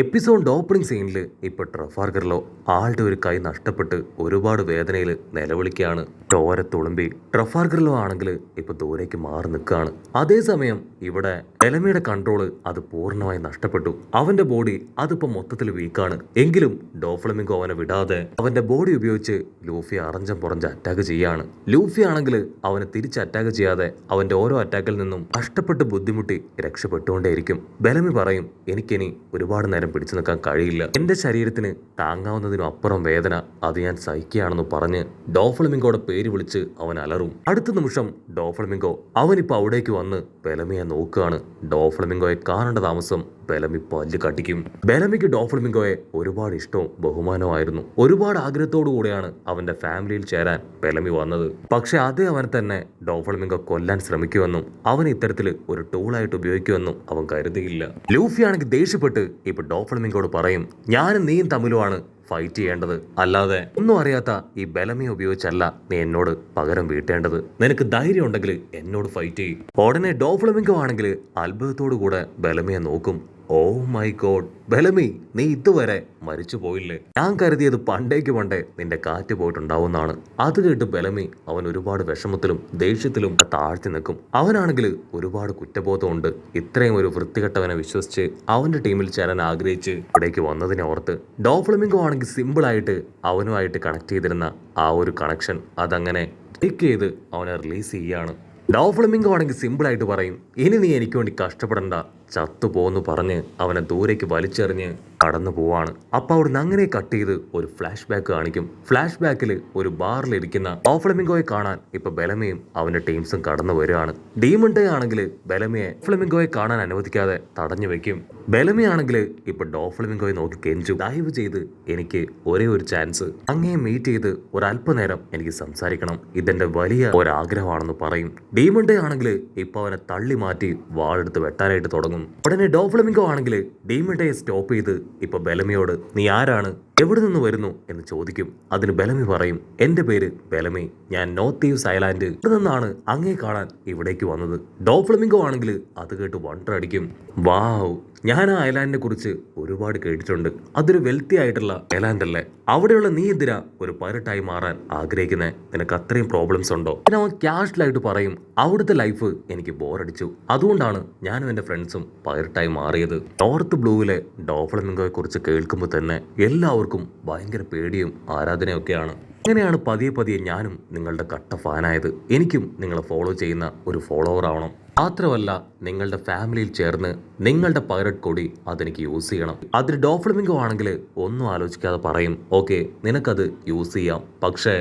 Episode opening സീനിൽ ഇപ്പൊ ട്രഫാർഗറിലോ ആളുടെ ഒരു കൈ നഷ്ടപ്പെട്ട് ഒരുപാട് വേദനയിൽ നിലവിളിക്കുകയാണ് ചോര തുളുമ്പി. ട്രഫാർഗറിലോ ആണെങ്കിൽ ഇപ്പൊ ദൂരേക്ക് മാറി നിൽക്കുകയാണ്. അതേസമയം ഇവിടെ ബെലമിയുടെ കൺട്രോള് അത് പൂർണ്ണമായി നഷ്ടപ്പെട്ടു. അവന്റെ ബോഡി അതിപ്പോ മൊത്തത്തിൽ വീക്കാണ്. എങ്കിലും ഡോഫ്ലമിംഗോ അവനെ വിടാതെ അവന്റെ ബോഡി ഉപയോഗിച്ച് ലൂഫി അറഞ്ചം പുറഞ്ച് അറ്റാക്ക് ചെയ്യാണ്. ലൂഫി ആണെങ്കിൽ അവനെ തിരിച്ച് അറ്റാക്ക് ചെയ്യാതെ അവന്റെ ഓരോ അറ്റാക്കിൽ നിന്നും കഷ്ടപ്പെട്ട് ബുദ്ധിമുട്ടി രക്ഷപ്പെട്ടുകൊണ്ടേയിരിക്കും. ബെലമി പറയും, എനിക്കിനി ഒരുപാട് നേരം പിടിച്ചു നിൽക്കാൻ കഴിയില്ല, എന്റെ ശരീരത്തിന് താങ്ങാവുന്നതിനും അപ്പുറം വേദന അത് ഞാൻ സഹിക്കുകയാണെന്ന് പറഞ്ഞ് ഡോഫ്ലമിംഗോയുടെ പേര് വിളിച്ച് അവൻ അലറും. അടുത്ത നിമിഷം ഡോഫ്ലമിംഗോ അവനിപ്പോ അവിടേക്ക് വന്ന് ബെലമിയെ നോക്കുകയാണ്. ഡോഫ്ലമിംഗോയെ കാണേണ്ട താമസം ബെലമി പല്ല് കട്ടിക്കും. ബെലമിക്ക് ഡോഫ്ലമിംഗോയെ ഒരുപാട് ഇഷ്ടവും ബഹുമാനമായിരുന്നു. ഒരുപാട് ആഗ്രഹത്തോടു കൂടിയാണ് അവന്റെ ഫാമിലിയിൽ ചേരാൻ ബെലമി വന്നത്. പക്ഷെ അതേ അവൻ തന്നെ ഡോഫ്ലമിംഗോ കൊല്ലാൻ ശ്രമിക്കുമെന്നും അവൻ ഇത്തരത്തിൽ ഒരു ടൂളായിട്ട് ഉപയോഗിക്കുമെന്നും അവൻ കരുതിയില്ല. ലൂഫി ആണെങ്കിൽ ദേഷ്യപ്പെട്ട് ഇപ്പൊ ഡോഫ്ലമിംഗോട് പറയും, ഞാനും നീയും തമ്മിലുമാണ് ഫൈറ്റ് ചെയ്യേണ്ടത്, അല്ലാതെ ഒന്നും അറിയാത്ത ഈ ബെലമിയെ ഉപയോഗിച്ചല്ല നീ എന്നോട് പകരം വീട്ടേണ്ടത്. നിനക്ക് ധൈര്യം ഉണ്ടെങ്കിൽ എന്നോട് ഫൈറ്റ് ചെയ്യും. ഉടനെ ഡോഫ്ലമിംഗോ ആണെങ്കിൽ അത്ഭുതത്തോടു കൂടെ ബെലമിയെ നോക്കും. ഓ മൈ ഗോഡ് ബെലമി, നീ ഇതുവരെ മരിച്ചു പോയില്ലേ? ഞാൻ കരുതിയത് പണ്ടേക്ക് പണ്ടേ നിന്റെ കാറ്റ് പോയിട്ടുണ്ടാവുന്നതാണ്. അത് കേട്ട് ബെലമി അവൻ ഒരുപാട് വിഷമത്തിലും ദേഷ്യത്തിലും താഴ്ത്തി നിൽക്കും. അവനാണെങ്കിൽ ഒരുപാട് കുറ്റബോധമുണ്ട്. ഇത്രയും ഒരു വൃത്തികെട്ടവനെ വിശ്വസിച്ച് അവന്റെ ടീമിൽ ചേരാൻ ആഗ്രഹിച്ച് ഇവിടേക്ക് വന്നതിനെ ഓർത്ത്. ഡോഫ്ലമിംഗോ ആണെങ്കിൽ സിമ്പിളായിട്ട് അവനുമായിട്ട് കണക്ട് ചെയ്തിരുന്ന ആ ഒരു കണക്ഷൻ അതങ്ങനെ ബ്രേക്ക് ചെയ്ത് അവനെ റിലീസ് ചെയ്യാണ്. ഡോഫ്ലമിംഗോ ആണെങ്കിൽ സിമ്പിളായിട്ട് പറയും, ഇനി നീ എനിക്ക് വേണ്ടി കഷ്ടപ്പെടണ്ട, ചത്തുപോന്ന് പറഞ്ഞ് അവനെ ദൂരേക്ക് വലിച്ചെറിഞ്ഞ് കടന്നു പോവാണ്. അപ്പൊ അവിടുന്ന് അങ്ങനെ കട്ട് ചെയ്ത് ഒരു ഫ്ലാഷ് ബാക്ക് കാണിക്കും. ഫ്ലാഷ് ബാക്കിൽ ഒരു ബാറിലിരിക്കുന്ന ഡോഫ്ലമിംഗോയെ കാണാൻ ഇപ്പൊ ബെലമിയും അവന്റെ ടീംസും കടന്നു വരികയാണ്. ഡീമൺ ഡേ ആണെങ്കിൽ ബെലമിയെ ഡോഫ്ലമിംഗോയെ കാണാൻ അനുവദിക്കാതെ തടഞ്ഞു വെക്കും. ബെലമി ആണെങ്കിൽ ഇപ്പൊ ഡോഫ്ലമിംഗോയെ നോക്കി കെഞ്ചു, ദയവ് ചെയ്ത് എനിക്ക് ഒരേ ഒരു ചാൻസ്, അങ്ങേ മീറ്റ് ചെയ്ത് ഒരല്പനേരം എനിക്ക് സംസാരിക്കണം, ഇതെന്റെ വലിയ ഒരാഗ്രഹമാണെന്ന് പറയും. ഡീമൺ ഡേ ആണെങ്കിൽ ഇപ്പൊ അവനെ തള്ളി മാറ്റി വാളെടുത്ത് വെട്ടാനായിട്ട് തുടങ്ങും. ഉടനെ ഡോഫ്ലമിംഗോ ആണെങ്കിൽ ഡീമൺ ഡേയെ സ്റ്റോപ്പ് ചെയ്ത് ഇപ്പൊ ബെലമിയോട് നീ ആരാണ്, എവിടെ നിന്ന് വരുന്നു എന്ന് ചോദിക്കും. അതിന് ബെലമി പറയും, എന്റെ പേര് ബെലമി, ഞാൻ നോർത്ത് ഈവ്സ് ഐലാൻഡ് നിന്നാണ് അങ്ങേ കാണാൻ ഇവിടേക്ക് വന്നത്. ഡോഫ്ലമിംഗോ ആണെങ്കിൽ അത് കേട്ട് വണ്ടർ അടിക്കും. വാവ്, ഞാൻ ആ ഐലാൻഡിനെ കുറിച്ച് ഒരുപാട് കേട്ടിട്ടുണ്ട്. അതൊരു വെൽത്തി ആയിട്ടുള്ള ഐലാൻഡ് അല്ലേ? അവിടെയുള്ള നീ എന്തിനാ ഒരു പൈററ്റായി മാറാൻ ആഗ്രഹിക്കുന്നേ? നിനക്ക് അത്രയും പ്രോബ്ലംസ് ഉണ്ടോ? പിന്നെ അവൻ ക്യാഷ്വലായിട്ട് പറയും, അവിടുത്തെ ലൈഫ് എനിക്ക് ബോറടിച്ചു, അതുകൊണ്ടാണ് ഞാനും എന്റെ ഫ്രണ്ട്സും പൈററ്റായി മാറിയത്. നോർത്ത് ബ്ലൂവിലെ ഡോഫ്ലമിംഗോയെ കുറിച്ച് കേൾക്കുമ്പോൾ തന്നെ എല്ലാവർക്കും ഭയങ്കര പേടിയും ആരാധനയൊക്കെയാണ്. അങ്ങനെയാണ് പതിയെ പതിയെ ഞാനും നിങ്ങളുടെ കട്ട ഫാനായത്. എനിക്കും നിങ്ങളെ ഫോളോ ചെയ്യുന്ന ഒരു ഫോളോവർ ആവണം. മാത്രമല്ല നിങ്ങളുടെ ഫാമിലിയിൽ ചേർന്ന് നിങ്ങളുടെ പൈററ്റ് കൊടി അതെനിക്ക് യൂസ് ചെയ്യണം. അതിന് ഡോഫ്ലമിംഗോ ആണെങ്കിൽ ഒന്നും ആലോചിക്കാതെ പറയും, ഓക്കെ നിനക്കത് യൂസ് ചെയ്യാം, പക്ഷേ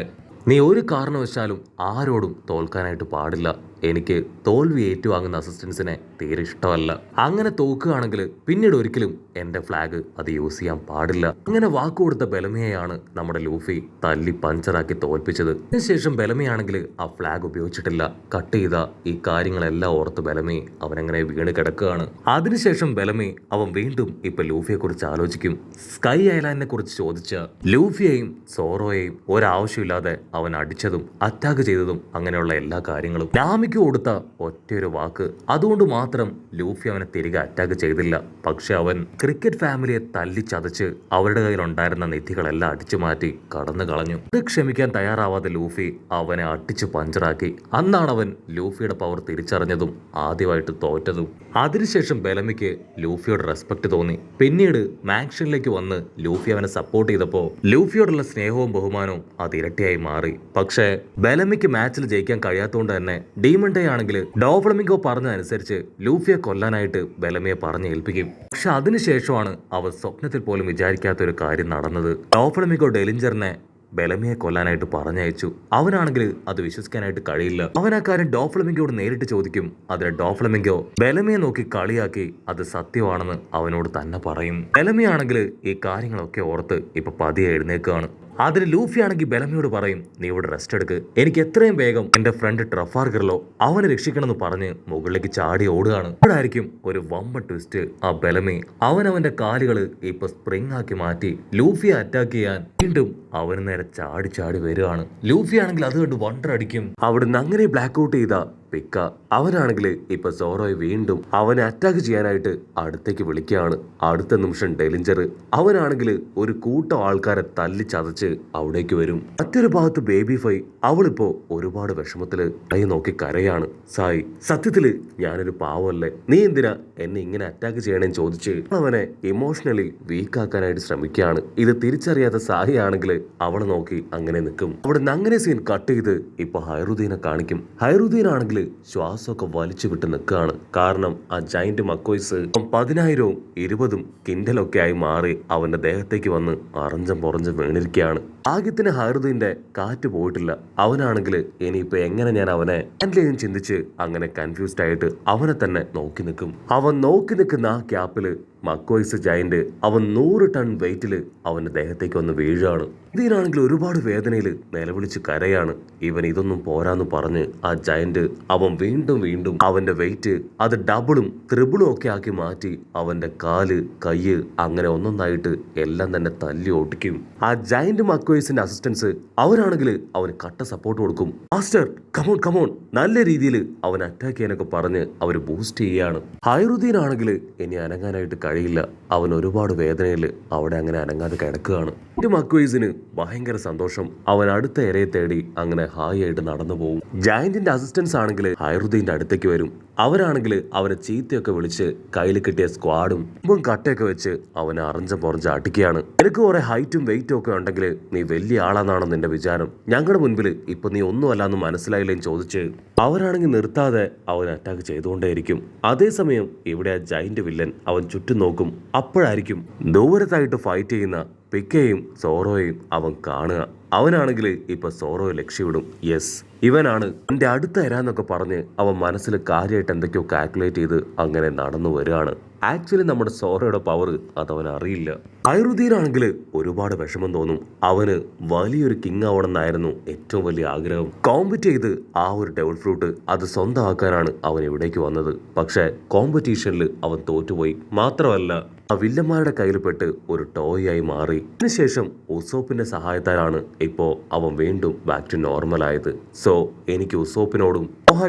നീ ഒരു കാരണവശാലും ആരോടും തോൽക്കാനായിട്ട് പാടില്ല. എനിക്ക് തോൽവി ഏറ്റുവാങ്ങുന്ന അസിസ്റ്റൻസിനെ തീരെ ഇഷ്ടമല്ല. അങ്ങനെ തോക്കുകയാണെങ്കിൽ പിന്നീട് ഒരിക്കലും എന്റെ ഫ്ലാഗ് അത് യൂസ് ചെയ്യാൻ പാടില്ല. അങ്ങനെ വാക്കുകൊടുത്ത ബെലമിയെയാണ് നമ്മുടെ ലൂഫി തല്ലി പഞ്ചറാക്കി തോൽപ്പിച്ചത്. അതിനുശേഷം ബെലമിയാണെങ്കിൽ ആ ഫ്ലാഗ് ഉപയോഗിച്ചിട്ടില്ല. കട്ട് ചെയ്ത ഈ കാര്യങ്ങളെല്ലാം ഓർത്ത് ബെലമി അവനങ്ങനെ വീണ് കിടക്കുകയാണ്. അതിനുശേഷം ബെലമി അവൻ വീണ്ടും ഇപ്പൊ ലൂഫിയെ കുറിച്ച് ആലോചിക്കും. സ്കൈ ഐലാൻഡിനെ കുറിച്ച് ചോദിച്ച ലൂഫിയെയും സോറോയെയും ഒരാവശ്യമില്ലാതെ അവൻ അടിച്ചതും അറ്റാക്ക് ചെയ്തതും അങ്ങനെയുള്ള എല്ലാ കാര്യങ്ങളും നാമിക്ക് കൊടുത്ത ഒറ്റയൊരു വാക്ക്, അതുകൊണ്ട് മാത്രം ലൂഫി അവനെ തിരികെ അറ്റാക്ക് ചെയ്തില്ല. പക്ഷെ അവൻ ക്രിക്കറ്റ് ഫാമിലിയെ തല്ലിച്ചതച്ച് അവരുടെ കയ്യിലുണ്ടായിരുന്ന നിധികളെല്ലാം അടിച്ചു മാറ്റി കടന്നു കളഞ്ഞു. അത് ക്ഷമിക്കാൻ തയ്യാറാവാതെ ലൂഫി അവനെ അടിച്ചു പഞ്ചറാക്കി. അന്നാണ് അവൻ ലൂഫിയുടെ പവർ തിരിച്ചറിഞ്ഞതും ആദ്യമായിട്ട് തോറ്റതും. അതിനുശേഷം ബെലമിക്ക് ലൂഫിയോട് റെസ്പെക്ട് തോന്നി. പിന്നീട് മാക്ഷനിലേക്ക് വന്ന് ലൂഫി അവനെ സപ്പോർട്ട് ചെയ്തപ്പോ ലൂഫിയോടുള്ള സ്നേഹവും ബഹുമാനവും അത് ഇരട്ടിയായി മാറി. പക്ഷേ ബെലമിക്ക് മാച്ചിൽ ജയിക്കാൻ കഴിയാത്തതുകൊണ്ട് തന്നെ ഡീമൺ ഡേ ആണെങ്കിൽ ഡോഫ്ലമിംഗോ പറഞ്ഞതനുസരിച്ച് ലൂഫിയെ കൊല്ലാനായിട്ട് ബെലമിയെ പറഞ്ഞ് ഏൽപ്പിക്കും. പക്ഷെ അതിനുശേഷമാണ് അവർ സ്വപ്നത്തിൽ പോലും വിചാരിക്കാത്ത ഒരു കാര്യം നടന്നത്. ഡോഫ്ലമിംഗോ ഡെലിഞ്ചറിനെ ബെലമിയെ കൊല്ലാനായിട്ട് പറഞ്ഞയച്ചു. അവനാണെങ്കിൽ അത് വിശ്വസിക്കാനായിട്ട് കഴിയില്ല. അവൻ ആ കാര്യം ഡോഫ്ലമിംഗോട് നേരിട്ട് ചോദിക്കും. അതിന് ഡോഫ്ലമിംഗോ ബെലമിയെ നോക്കി കളിയാക്കി അത് സത്യമാണെന്ന് അവനോട് തന്നെ പറയും. ബെലമി ആണെങ്കിൽ ഈ കാര്യങ്ങളൊക്കെ ഓർത്ത് ഇപ്പൊ പതിയെ എഴുന്നേക്കാണ്. അതിന് ലൂഫി ആണെങ്കിൽ ബെലമിയോട് പറയും, നീ ഇവിടെ റെസ്റ്റ് എടുക്ക്, എനിക്ക് എത്രയും വേഗം എന്റെ ഫ്രണ്ട് ട്രഫാർഗറിലോ അവനെ രക്ഷിക്കണമെന്ന് പറഞ്ഞ് മുകളിലേക്ക് ചാടി ഓടുകയാണ്. ഇവിടായിരിക്കും ഒരു വമ്പൻ ട്വിസ്റ്റ്. ആ ബെലമി അവനവന്റെ കാലുകൾ ഇപ്പൊ സ്പ്രിംഗ് ആക്കി മാറ്റി ലൂഫിയെ അറ്റാക്ക് ചെയ്യാൻ വീണ്ടും അവന് നേരെ ചാടി ചാടി വരികയാണ്. ലൂഫി ആണെങ്കിൽ അത് കണ്ട് വണ്ടർ അടിക്കും. അവിടുന്ന് അങ്ങനെ ബ്ലാക്ക് ഔട്ട് ചെയ്ത പിക്ക. അവനാണെങ്കിൽ ഇപ്പൊ സോറോയെ വീണ്ടും അവനെ അറ്റാക്ക് ചെയ്യാനായിട്ട് അടുത്തേക്ക് വിളിക്കുകയാണ്. അടുത്ത നിമിഷം ഡെലിഞ്ചർ അവനാണെങ്കിൽ ഒരു കൂട്ടം ആൾക്കാരെ തല്ലി ചതച്ച് അവിടേക്ക് വരും. മറ്റൊരു ഭാഗത്ത് ബേബി ഫൈ അവളിപ്പോ ഒരുപാട് വിഷമത്തില് കൈ നോക്കി കരയാണ്. സായി, സത്യത്തില് ഞാനൊരു പാവല്ലേ, നീ എന്തിനാ എന്നെ ഇങ്ങനെ അറ്റാക്ക് ചെയ്യണേന്ന് ചോദിച്ച് അവനെ ഇമോഷണലി വീക്ക് ആക്കാനായിട്ട് ശ്രമിക്കുകയാണ്. ഇത് തിരിച്ചറിയാത്ത സായി ആണെങ്കിൽ അവളെ നോക്കി അങ്ങനെ നിൽക്കും. അവിടെ നിന്ന് അങ്ങനെ സീൻ കട്ട് ചെയ്ത് ഇപ്പൊ ഹൈറുദ്ദീനെ കാണിക്കും. ഹൈറുദ്ദീൻ ആണെങ്കിൽ ശ്വാസമൊക്കെ വലിച്ചു വിട്ട് നിൽക്കുകയാണ്. കാരണം ആ ജൈന്റ് മക്കോയ്സ് 10,000-ഉം 20-ഉം കിൻഡലൊക്കെ ആയി മാറി അവന്റെ ദേഹത്തേക്ക് വന്ന് അറഞ്ചം പൊറഞ്ചം വീണിരിക്കുകയാണ്. ഭാഗ്യത്തിന് ഹൈറുദ്ദീന്റെ കാറ്റ് പോയിട്ടില്ല. അവനാണെങ്കിൽ ഇനിയിപ്പോ എങ്ങനെ ഞാൻ അവനെ ഹാൻഡിൽ ചെയ്യും ചിന്തിച്ച് അങ്ങനെ കൺഫ്യൂസ്ഡ് ആയിട്ട് അവനെ തന്നെ നോക്കി നിൽക്കും. അവൻ നോക്കി നിൽക്കുന്ന ആ ക്യാപ്പില് മക്കോയ്സ് ജയന്റ് അവൻ 100 ടൺ വെയിറ്റില് അവന്റെ ദേഹത്തേക്ക് വന്ന് വീഴാണ്. ഇതിനാണെങ്കിൽ ഒരുപാട് വേദനയിൽ നിലവിളിച്ച് കരയാണ്. ഇവൻ ഇതൊന്നും പോരാന്ന് പറഞ്ഞ് ആ ജയന്റ് അവൻ വീണ്ടും വീണ്ടും അവന്റെ വെയിറ്റ് അത് ഡബിളും ത്രിബിളും ഒക്കെ ആക്കി മാറ്റി അവന്റെ കാല് കയ്യ് അങ്ങനെ ഒന്നൊന്നായിട്ട് എല്ലാം തന്നെ തല്ലി ഓടിക്കും. ആ ജയന്റ് മക്കോയ്സിന്റെ അസിസ്റ്റൻസ് അവരാണെങ്കിൽ അവന് കട്ട സപ്പോർട്ട് കൊടുക്കും. മാസ്റ്റർ കമോൺ കമോൺ, നല്ല രീതിയിൽ അവൻ അറ്റാക്ക് ചെയ്യാനൊക്കെ പറഞ്ഞ് അവർ ബൂസ്റ്റ് ചെയ്യാണ്. ഹൈറുദ്ദീൻ ആണെങ്കിൽ ഇനി അനങ്ങാനായിട്ട് കഴിയില്ല. അവൻ ഒരുപാട് വേദനയിൽ അവിടെ അങ്ങനെ അനങ്ങാതെ കിടക്കുകയാണ്. മക്കോയ്സിന് ഭയങ്കര സന്തോഷം. അവൻ അടുത്ത ഇരയെ തേടി അങ്ങനെ ഹായ് ആയിട്ട് നടന്നു പോകും. ജയന്റിന്റെ അസിസ്റ്റൻസ് ആണെങ്കിൽ ഹൈറുദ്ദീന്റെ അടുത്തേക്ക് വരും. അവരാണെങ്കിൽ അവനെ ചീത്തയൊക്കെ വിളിച്ച് കയ്യിൽ കിട്ടിയ സ്ക്വാഡും കട്ടയൊക്കെ വെച്ച് അവനെ അറഞ്ചം പൊറഞ്ച് അടിക്കുകയാണ്. എനിക്ക് കുറെ ഹൈറ്റും വെയിറ്റും ഒക്കെ ഉണ്ടെങ്കിൽ നീ വലിയ ആളാണെന്നാണ് നിന്റെ വിചാരം, ഞങ്ങളുടെ മുൻപിൽ ഇപ്പൊ നീ ഒന്നുമല്ലാന്ന് മനസ്സിലായില്ലേന്ന് ചോദിച്ച് അവരാണെങ്കിൽ നിർത്താതെ അവൻ അറ്റാക്ക് ചെയ്തുകൊണ്ടേയിരിക്കും. അതേസമയം ഇവിടെ ആ ജൈന്റ് വില്ലൻ അവൻ ചുറ്റും നോക്കും. അപ്പോഴായിരിക്കും ദൂരത്തായിട്ട് ഫൈറ്റ് ചെയ്യുന്ന പിക്കയും സോറോയും അവൻ കാണുക. അവനാണെങ്കിൽ ഇപ്പൊ സോറോയെ ലക്ഷ്യമിടും. യെസ്, ഇവനാണ് എന്റെ അടുത്ത ഇരാന്നൊക്കെ പറഞ്ഞ് അവൻ മനസ്സിൽ കാര്യമായിട്ട് എന്തൊക്കെയോ കാൽക്കുലേറ്റ് ചെയ്ത് അങ്ങനെ നടന്നു വരികയാണ്. ആക്ച്വലി നമ്മുടെ സോറോയുടെ പവർ അതവൻ അറിയില്ല. ഹൈറുദ്ദീൻ ആണെങ്കിൽ ഒരുപാട് വിഷമം തോന്നും. അവന് വലിയൊരു കിങ് ആവണമെന്നായിരുന്നു ഏറ്റവും വലിയ ആഗ്രഹം. കോമ്പറ്റ് ചെയ്ത് ആ ഒരു ഡെവിൾ ഫ്രൂട്ട് അത് സ്വന്തമാക്കാനാണ് അവൻ ഇവിടേക്ക് വന്നത്. പക്ഷെ കോമ്പറ്റീഷനിൽ അവൻ തോറ്റുപോയി. മാത്രമല്ല ആ വില്ലന്മാരുടെ കയ്യിൽപ്പെട്ട് ഒരു ടോയ് ആയി മാറി. അതിനുശേഷം ഉസോപ്പിന്റെ സഹായത്താലാണ് ഇപ്പോ അവൻ വീണ്ടും ബാക്ക് ടു നോർമൽ ആയത്. സോ എനിക്ക് ഉസോപ്പിനോടും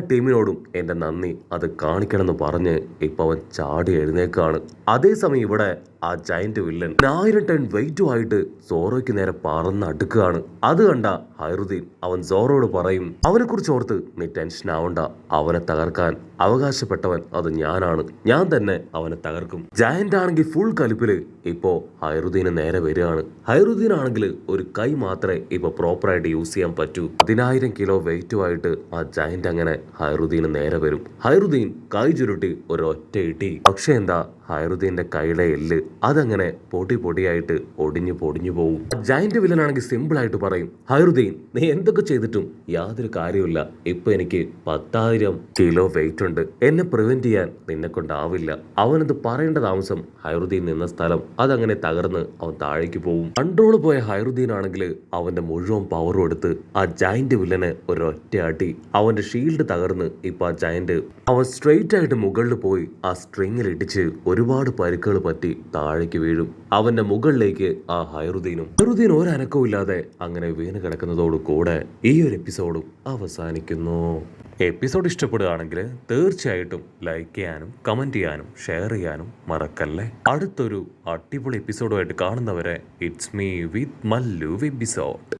ടീമിനോടും എന്റെ നന്ദി അത് കാണിക്കണമെന്ന് പറഞ്ഞ് ഇപ്പൊ അവൻ ചാടി എഴുന്നേക്കാണ്. അതേസമയം ഇവിടെ ആ ജയന്റ് വില്ലൻ 1000 ടൺ വെയിറ്റുമായിട്ട് സോറോയ്ക്ക് നേരെ പറന്ന് അടുക്കുകയാണ്. അത് കണ്ട ഹൈറുദ്ദീൻ അവൻ സോറോയോട് പറയും, അവനെ കുറിച്ച് ഓർത്ത് നീ ടെൻഷൻ ആവണ്ട, അവനെ തകർക്കാൻ അവകാശപ്പെട്ടവൻ അത് ഞാനാണ്, ഞാൻ തന്നെ അവനെ തകർക്കും. ജയന്റ് ആണെങ്കിൽ ഫുൾ കലിപ്പില് ഇപ്പോ ഹൈറുദ്ദീന് നേരെ വരികയാണ്. ഹൈറുദ്ദീൻ ആണെങ്കിൽ ഒരു കൈ മാത്രമേ ഇപ്പൊ പ്രോപ്പറായിട്ട് യൂസ് ചെയ്യാൻ പറ്റൂ. 10,000 കിലോ വെയിറ്റുമായിട്ട് ആ ജയന്റ് അങ്ങനെ ഹൈറുദ്ദീന് നേരെ വരും. ഹൈറുദ്ദീൻ കൈ ചുരുട്ടി ഒരു ഒറ്റ ഇട്ടി. പക്ഷെ എന്താ, ഹൈറുദ്ദീന്റെ കൈയിലെ എല്ല് അതങ്ങനെ പൊടിയായിട്ട് ഒടിഞ്ഞു പോകും. ജയന്റ് വില്ലൻ ആണെങ്കിൽ സിമ്പിൾ ആയിട്ട് പറയും, ഹൈറുദ്ദീൻ നീ എന്തൊക്കെ ചെയ്തിട്ടും യാതൊരു കാര്യമില്ല. ഇപ്പൊ എനിക്ക് 10,000 കിലോ വെയിറ്റ് ഉണ്ട്, എന്നെ പ്രിവെന്റ് ചെയ്യാൻ നിന്നെ കൊണ്ടാവില്ല. അവനത് പറയേണ്ട താമസം ഹൈറുദ്ദീൻ നിന്ന സ്ഥലം അതങ്ങനെ തകർന്ന് അവൻ താഴേക്ക് പോകും. കൺട്രോൾ പോയ ഹൈറുദ്ദീൻ ആണെങ്കിൽ അവന്റെ മുഴുവൻ പവറും എടുത്ത് ആ ജയന്റ് വില്ലനെ ഒരൊറ്റ അടി. അവന്റെ ഷീൽഡ് തകർന്ന് ഇപ്പൊ ആ ജയന്റ് അവൻ സ്ട്രെയിറ്റ് ആയിട്ട് മുകളിൽ പോയി ആ സ്ട്രിങ്ങിൽ ഇടിച്ച് ഒരുപാട് പരുക്കുകൾ പറ്റി താഴേക്ക് വീഴും. അവന്റെ മുകളിലേക്ക് ആ ഹൈറുദ്ദീൻ ഒരനക്കവും ഇല്ലാതെ അങ്ങനെ വീണ് കിടക്കുന്നതോട് കൂടെ ഈ ഒരു എപ്പിസോഡും അവസാനിക്കുന്നു. എപ്പിസോഡ് ഇഷ്ടപ്പെടുകയാണെങ്കിൽ തീർച്ചയായിട്ടും ലൈക്ക് ചെയ്യാനും കമന്റ് ചെയ്യാനും ഷെയർ ചെയ്യാനും മറക്കല്ലേ. അടുത്തൊരു അടിപൊളി എപ്പിസോഡുമായിട്ട് കാണുന്നവരെ it's me with Mallu episode.